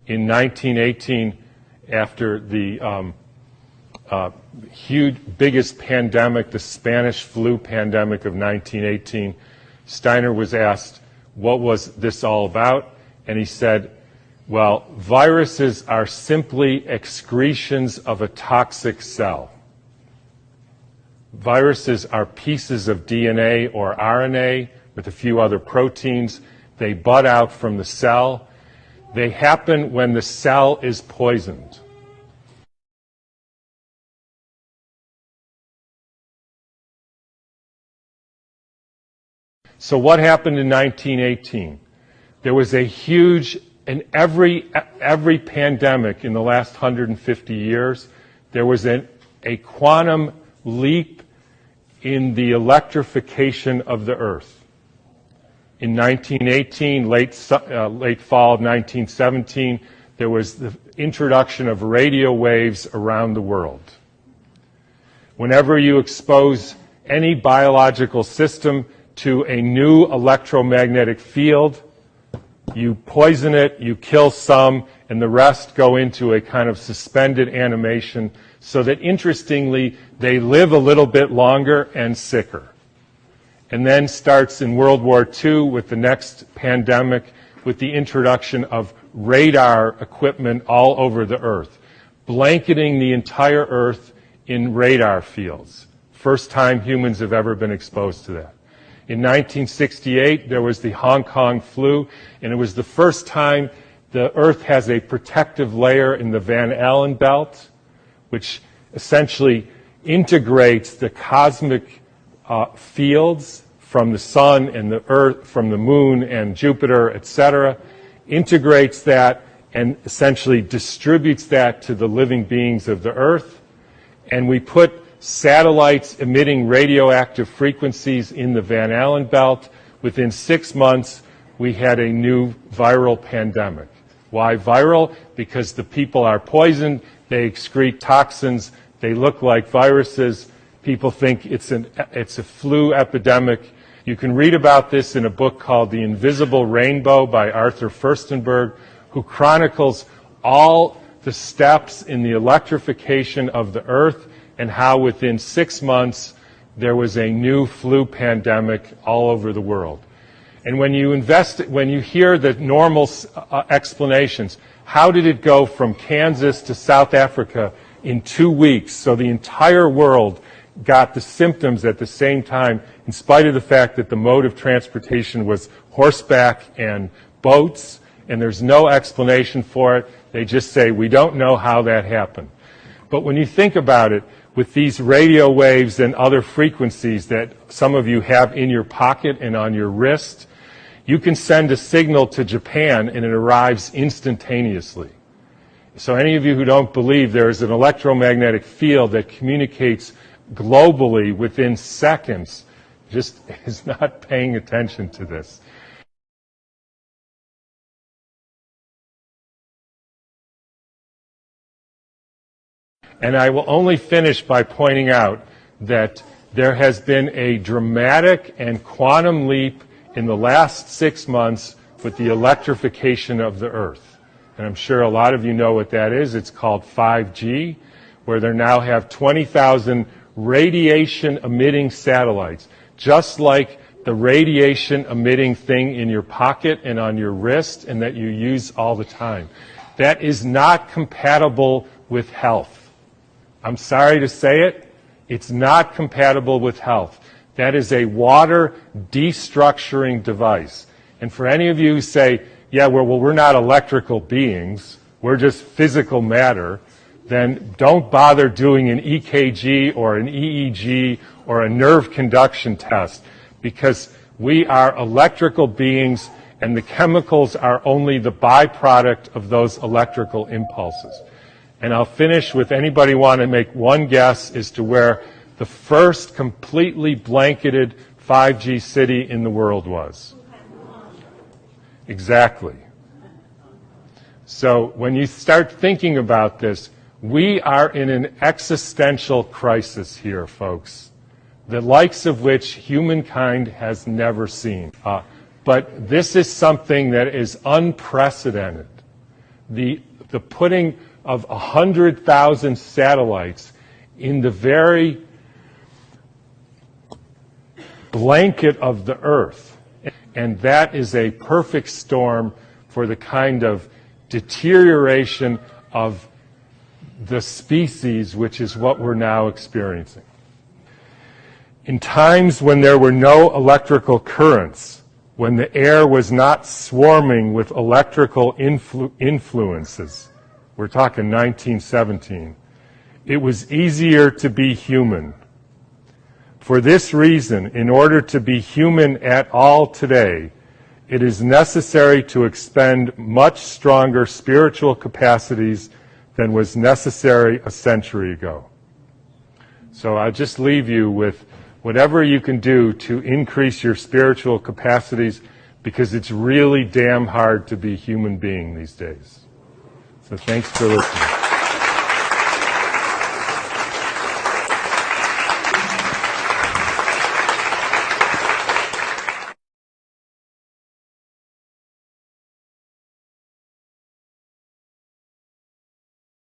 in 1918, after the biggest pandemic, the Spanish flu pandemic of 1918, Steiner was asked, what was this all about? And he said, well, viruses are simply excretions of a toxic cell. Viruses are pieces of DNA or RNA with a few other proteins. They bud out from the cell. They happen when the cell is poisoned. So what happened in 1918? There was a huge, in every pandemic in the last 150 years, there was a quantum leap in the electrification of the Earth. In 1918, late fall of 1917, there was the introduction of radio waves around the world. Whenever you expose any biological system to a new electromagnetic field, you poison it, you kill some, and the rest go into a kind of suspended animation so that, interestingly, they live a little bit longer and sicker. And then starts in World War II with the next pandemic with the introduction of radar equipment all over the Earth, blanketing the entire Earth in radar fields. First time humans have ever been exposed to that. In 1968, there was the Hong Kong flu, and it was the first time the Earth has a protective layer in the Van Allen belt, which essentially integrates the cosmic fields from the sun and the Earth, from the moon and Jupiter, etc., integrates that and essentially distributes that to the living beings of the Earth. And we put satellites emitting radioactive frequencies in the Van Allen belt. Within 6 months, we had a new viral pandemic. Why viral? Because the people are poisoned, they excrete toxins, they look like viruses. People think it's a flu epidemic. You can read about this in a book called The Invisible Rainbow by Arthur Furstenberg, who chronicles all the steps in the electrification of the Earth and how within 6 months there was a new flu pandemic all over the world. And when you hear the normal explanations, how did it go from Kansas to South Africa in 2 weeks, so the entire world got the symptoms at the same time, in spite of the fact that the mode of transportation was horseback and boats, and there's no explanation for it. They just say, we don't know how that happened. But when you think about it, with these radio waves and other frequencies that some of you have in your pocket and on your wrist, you can send a signal to Japan and it arrives instantaneously. So any of you who don't believe there is an electromagnetic field that communicates globally within seconds just is not paying attention to this. And I will only finish by pointing out that there has been a dramatic and quantum leap in the last 6 months with the electrification of the Earth. And I'm sure a lot of you know what that is. It's called 5G, where they now have 20,000 radiation-emitting satellites, just like the radiation-emitting thing in your pocket and on your wrist and that you use all the time. That is not compatible with health. I'm sorry to say it, it's not compatible with health. That is a water destructuring device. And for any of you who say, yeah, well, we're not electrical beings, we're just physical matter, then don't bother doing an EKG or an EEG or a nerve conduction test, because we are electrical beings and the chemicals are only the byproduct of those electrical impulses. And I'll finish with, anybody want to make one guess as to where the first completely blanketed 5G city in the world was? Exactly. So when you start thinking about this, we are in an existential crisis here, folks, the likes of which humankind has never seen. But this is something that is unprecedented. the putting of 100,000 satellites in the very blanket of the Earth. And that is a perfect storm for the kind of deterioration of the species, which is what we're now experiencing. In times when there were no electrical currents, when the air was not swarming with electrical influences, we're talking 1917, it was easier to be human. For this reason, in order to be human at all today, it is necessary to expend much stronger spiritual capacities than was necessary a century ago. So I'll just leave you with whatever you can do to increase your spiritual capacities, because it's really damn hard to be a human being these days. So thanks for listening.